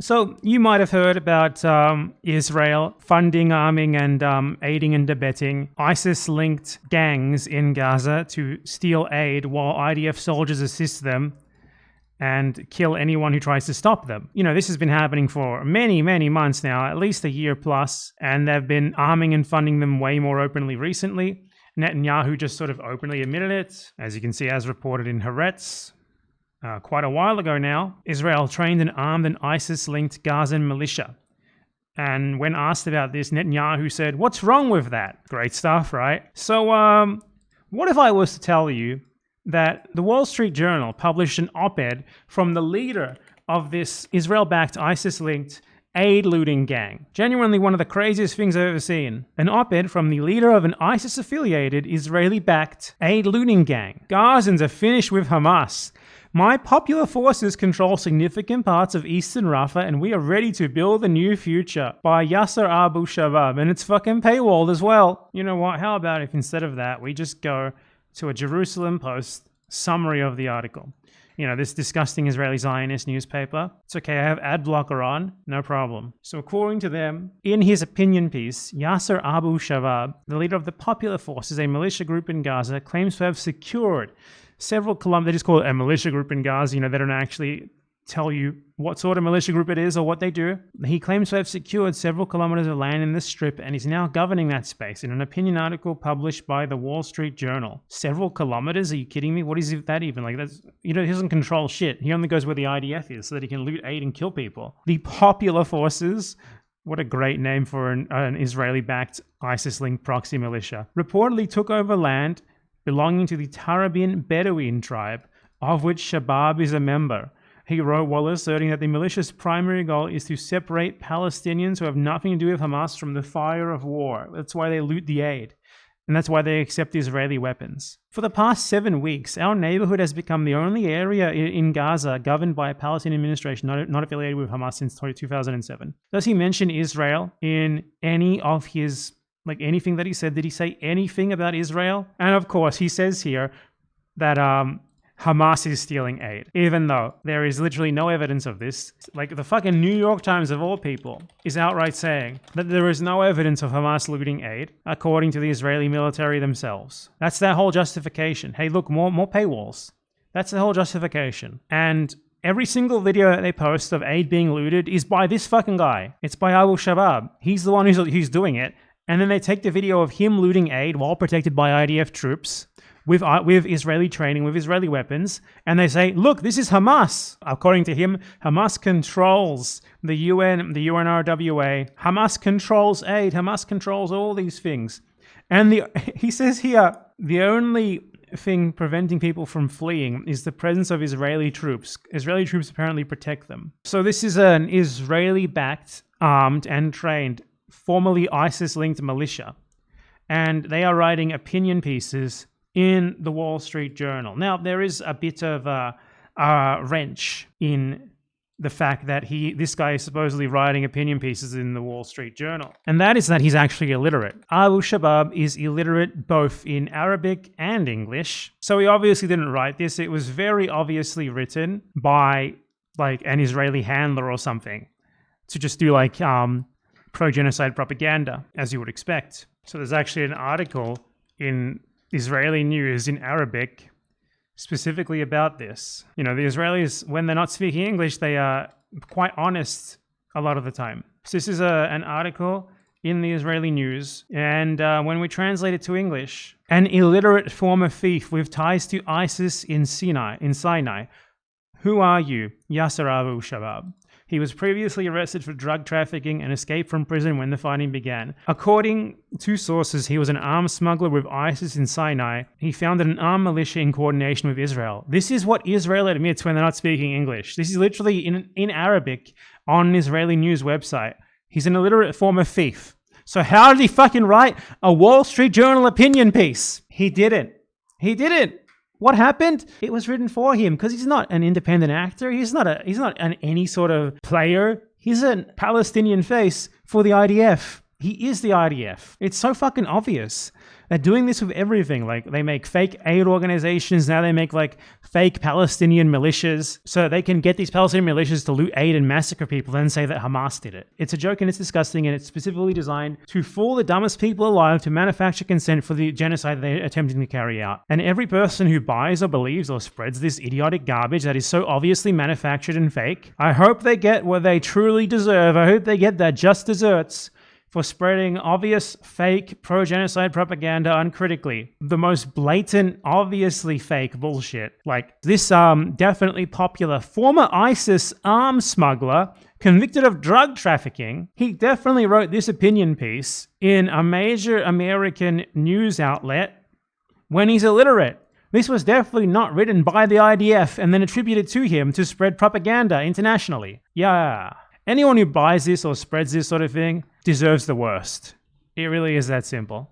So you might have heard about Israel funding, arming, and aiding and abetting ISIS-linked gangs in Gaza to steal aid while IDF soldiers assist them and kill anyone who tries to stop them. You know, this has been happening for many, many months now, at least a year plus, and they've been arming and funding them way more openly recently. Netanyahu just sort of openly admitted it, as you can see, as reported in Haaretz. Quite a while ago now, Israel trained and armed an ISIS-linked Gazan militia. And when asked about this, Netanyahu said, "What's wrong with that?" Great stuff, right? So, what if I was to tell you that the Wall Street Journal published an op-ed from the leader of this Israel-backed ISIS-linked aid-looting gang? Genuinely one of the craziest things I've ever seen. An op-ed from the leader of an ISIS-affiliated Israeli-backed aid-looting gang. Gazans are finished with Hamas. My popular forces control significant parts of eastern Rafah and we are ready to build a new future, by Yasser Abu Shabab. And it's fucking paywalled as well. You know what? How about if instead of that, we just go to a Jerusalem Post summary of the article? You know, this disgusting Israeli Zionist newspaper. It's okay, I have ad blocker on, no problem. So according to them, in his opinion piece, Yasser Abu Shabab, the leader of the Popular Forces, a militia group in Gaza, claims to have secured several kilometers. They just call it a militia group in Gaza. You know, they don't actually tell you what sort of militia group it is or what they do. He claims to have secured several kilometers of land in the strip and is now governing that space in an opinion article published by the Wall Street Journal. Several kilometers? Are you kidding me? What is that even? Like, that's, you know, he doesn't control shit. He only goes where the IDF is so that he can loot, aid, and kill people. The Popular Forces. What a great name for an Israeli-backed ISIS-linked proxy militia. Reportedly took over land belonging to the Tarabian Bedouin tribe, of which Shabab is a member. He wrote while asserting that the militia's primary goal is to separate Palestinians who have nothing to do with Hamas from the fire of war. That's why they loot the aid. And that's why they accept Israeli weapons. For the past 7 weeks, our neighborhood has become the only area in Gaza governed by a Palestinian administration not affiliated with Hamas since 2007. Does he mention Israel in any of his, like, anything that he said? Did he say anything about Israel? And of course, he says here that Hamas is stealing aid, even though there is literally no evidence of this. Like, the fucking New York Times, of all people, is outright saying that there is no evidence of Hamas looting aid, according to the Israeli military themselves. That's their whole justification. Hey, look, more paywalls. That's the whole justification. And every single video that they post of aid being looted is by this fucking guy. It's by Abu Shabab. He's the one who's doing it. And then they take the video of him looting aid while protected by IDF troops, with Israeli training, with Israeli weapons, and they say, look, this is Hamas. According to him, Hamas controls the UN, the UNRWA. Hamas controls aid. Hamas controls all these things. And he says here, the only thing preventing people from fleeing is the presence of Israeli troops. Israeli troops apparently protect them. So this is an Israeli-backed, armed and trained, formerly ISIS-linked militia. And they are writing opinion pieces in the Wall Street Journal. Now, there is a bit of a wrench in the fact that this guy is supposedly writing opinion pieces in the Wall Street Journal. And that is that he's actually illiterate. Abu Shabab is illiterate both in Arabic and English. So he obviously didn't write this. It was very obviously written by, like, an Israeli handler or something to just do, like, pro-genocide propaganda, as you would expect. So there's actually an article in Israeli news in Arabic specifically about this. You know, the Israelis, when they're not speaking English, they are quite honest a lot of the time. So this is an article in the Israeli news, and when we translate it to English, an illiterate former thief with ties to ISIS in Sinai. Who are you? Yasser Abu Shabab. He was previously arrested for drug trafficking and escaped from prison when the fighting began. According to sources, he was an arms smuggler with ISIS in Sinai. He founded an armed militia in coordination with Israel. This is what Israel admits when they're not speaking English. This is literally in Arabic on an Israeli news website. He's an illiterate former thief. So how did he fucking write a Wall Street Journal opinion piece? He didn't. What happened? It was written for him because he's not an independent actor. He's not any sort of player. He's a Palestinian face for the IDF. He is the IDF. It's so fucking obvious They're doing this with everything. Like, they make fake aid organizations. Now they make like fake Palestinian militias so they can get these Palestinian militias to loot aid and massacre people, then say that Hamas did it. It's a joke and it's disgusting, and it's specifically designed to fool the dumbest people alive to manufacture consent for the genocide they're attempting to carry out. And every person who buys or believes or spreads this idiotic garbage that is so obviously manufactured and fake, I hope they get what they truly deserve. I hope they get their just desserts for spreading obvious, fake, pro-genocide propaganda uncritically. The most blatant, obviously fake bullshit. Like this definitely popular former ISIS arms smuggler convicted of drug trafficking. He definitely wrote this opinion piece in a major American news outlet when he's illiterate. This was definitely not written by the IDF and then attributed to him to spread propaganda internationally. Yeah. Anyone who buys this or spreads this sort of thing deserves the worst. It really is that simple.